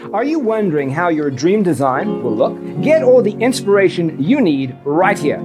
Are you wondering how your dream design will look? Get all the inspiration you need right here.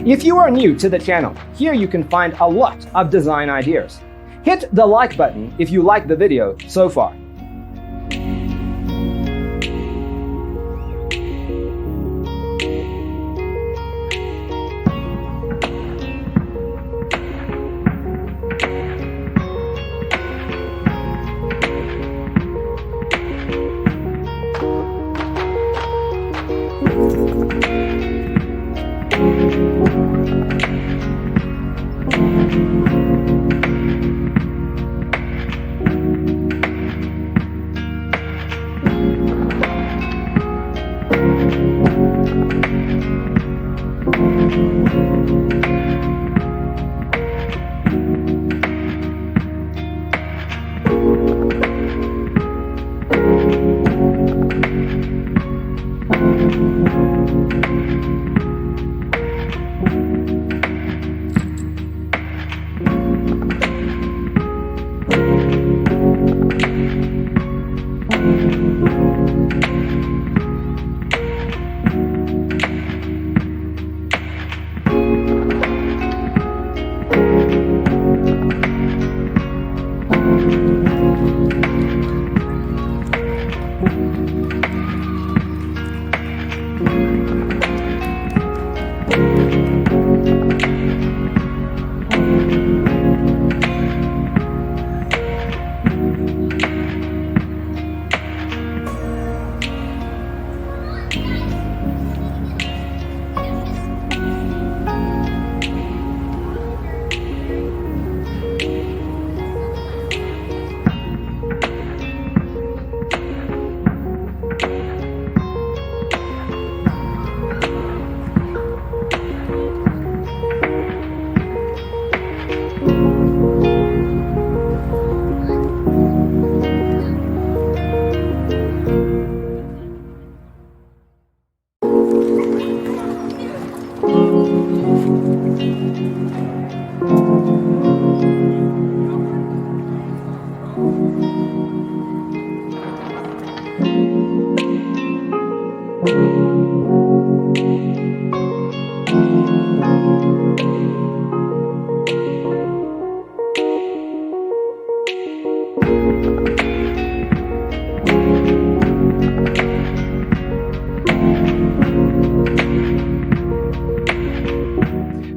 If you are new to the channel, here you can find a lot of design ideas. Hit the like button if you like the video so far.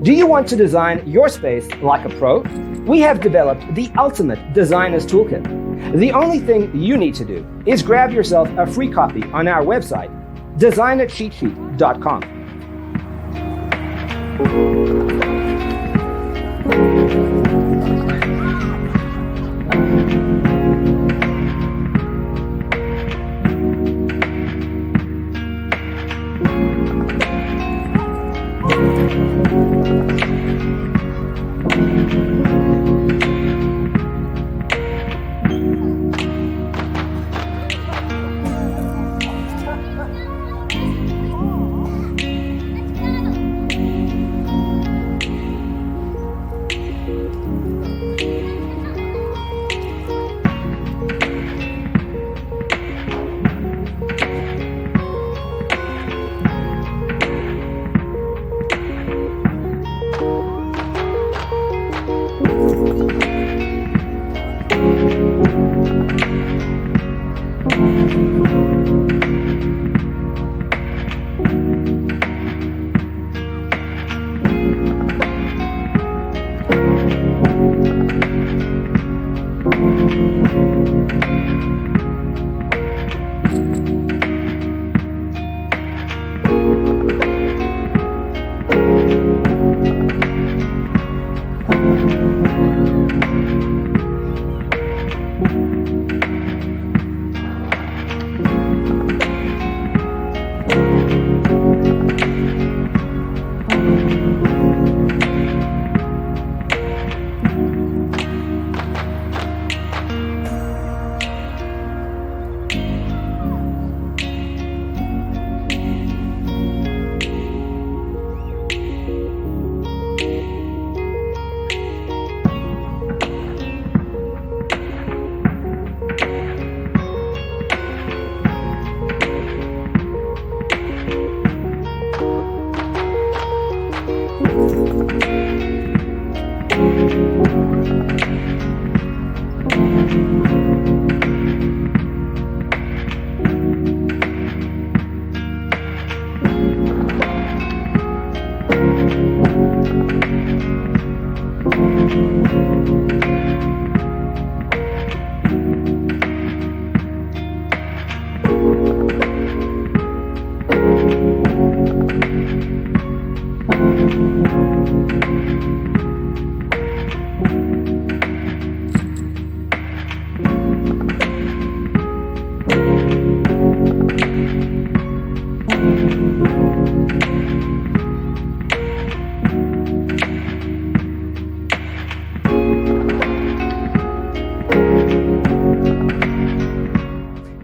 Do you want to design your space like a pro? We have developed the ultimate designer's toolkit. The only thing you need to do is grab yourself a free copy on our website, designercheatsheet.com.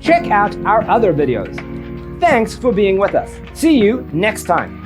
Check out our other videos. Thanks for being with us. See you next time.